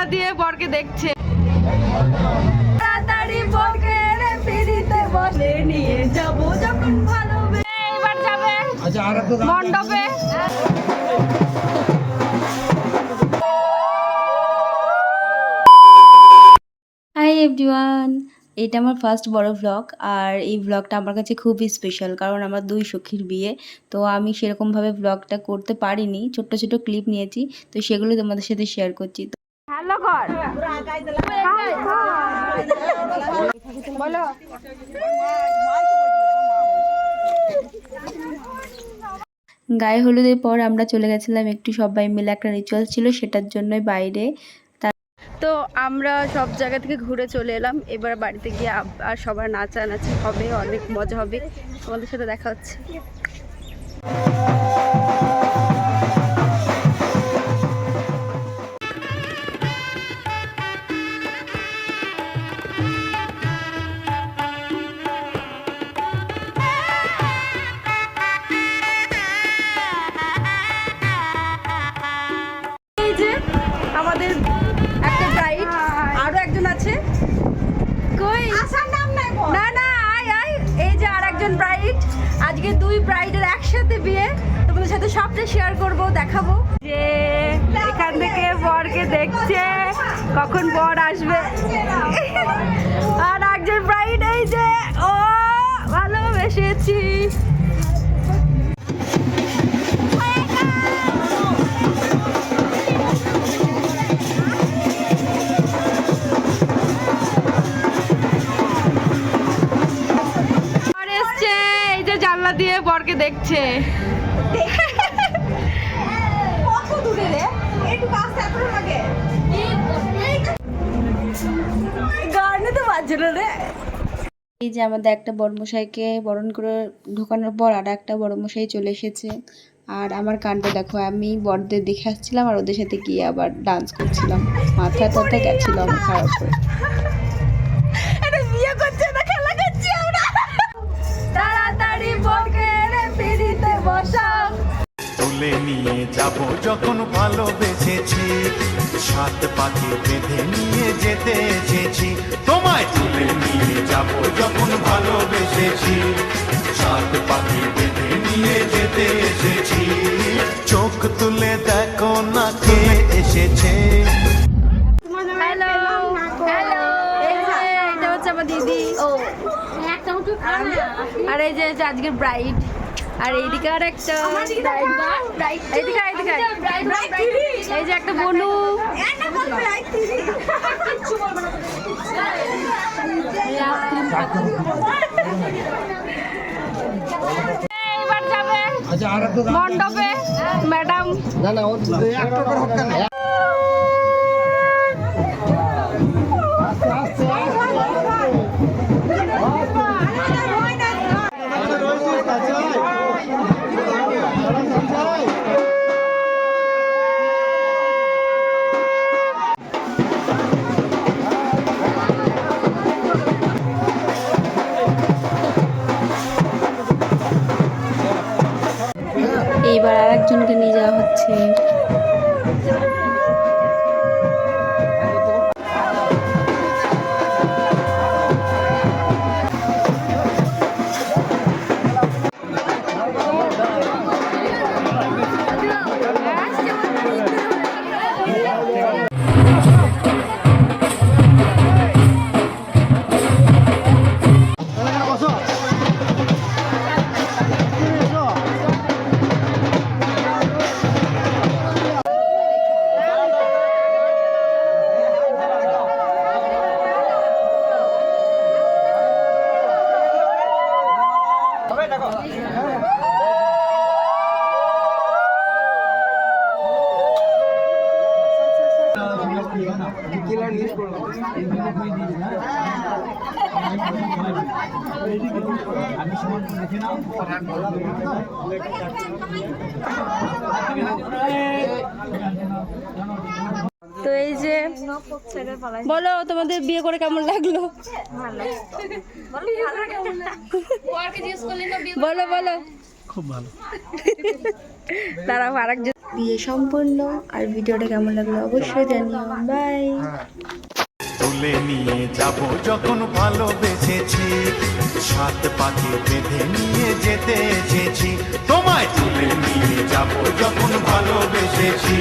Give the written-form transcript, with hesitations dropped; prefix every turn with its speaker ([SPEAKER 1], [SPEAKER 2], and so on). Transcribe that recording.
[SPEAKER 1] জানলা দিয়ে বরকে দেখছে। তাড়াতাড়ি বরকে ফিরিতে বসে নিয়ে যাব যখন ভালোবে। এবার যাবে মণ্ডপে।
[SPEAKER 2] হাই এভরিওয়ান, এটা আমার ফার্স্ট বড় ভ্লগ। আর এই ভ্লগটা আমার কাছে খুবই স্পেশাল, কারণ আমার দুই সখীর বিয়ে। তো আমি সেরকমভাবে ভ্লগটা করতে পারিনি, ছোট্ট ছোট ক্লিপ নিয়েছি, তো সেগুলো তোমাদের সাথে শেয়ার করছি।
[SPEAKER 1] হ্যালো কর বলো।
[SPEAKER 2] গায়ে হলুদের পর আমরা চলে গেছিলাম একটু সবাই মিলে, একটা রিচুয়াল ছিল সেটার জন্যই বাইরে।
[SPEAKER 1] তো আমরা সব জায়গা থেকে ঘুরে চলে এলাম। এবার বাড়িতে গিয়ে আর সবার নাচানাচি হবে, অনেক মজা হবে। তোমাদের সাথে দেখা হচ্ছে। এই যে আমাদের একটা ব্রাইড, আরো একজন আছে কই? না না, আয় আয়। এই যে আর একজন ব্রাইড। আজকে দুই ব্রাইডের একসাথে বিয়ে, তোমাদের সাথে সবটা শেয়ার করব, দেখাবো। যে এখান থেকে বরকে দেখছে কখন বর আসবে। আর একজন ব্রাইড, এই যে ও ভালোবেসেছি। এই যে জানলা দিয়ে বরকে দেখছে।
[SPEAKER 2] এই যে আমাদের একটা বড়মশাইকে বরণ করে ঢোকানোর পর আর একটা বড়মশাই চলে এসেছে। আর আমার কাণ্ড দেখো, আমি বরদের দেখে আসছিলাম আর ওদের সাথে গিয়ে আবার ডান্স করছিলাম। মাথা টাথা গেছিল আমার খারাপ করে।
[SPEAKER 1] বিয়ে করছে না, খেলা করছি আমরা। তাড়াতাড়ি বরকে ফিরিতে বসাও।
[SPEAKER 3] তুলে নিয়ে যাব যখন ভালোবেসেছি, সাত পাখি বেঁধে নিয়ে যেতে এসেছি। তোমায় তুলে নিয়ে যাব যখন ভালোবেসেছি, সাত পাখি বেঁধে নিয়ে যেতে এসেছি। চোখ তুলে দেখো না কে এসেছে।
[SPEAKER 1] হ্যালো হ্যালো, এটা হচ্ছে আমার দিদি। আর এই যে আজকের ব্রাইড। আর এইদিকে আর একটা, এই যে একটা বনু। এইবার যাবে মণ্ডপে ম্যাডাম।
[SPEAKER 2] এইবার আর একজনকে নিয়ে যাওয়া হচ্ছে।
[SPEAKER 1] তো এই যে বলো, তোমাদের বিয়ে করে কেমন লাগলো? বলো বলো।
[SPEAKER 3] খুব ভালো।
[SPEAKER 1] তারা আরেকজন
[SPEAKER 2] বিয়ে সম্পূর্ণ। আর ভিডিওটা কেমন লাগলো অবশ্যই জানিও। বাই।
[SPEAKER 3] তুলে নিয়ে যাব যখন ভালোবেসেছি, সাত পাকে বেঁধে নিয়ে যেতে এসেছি, তোমায় তুলে নিয়ে যাব যখন ভালোবেসেছি।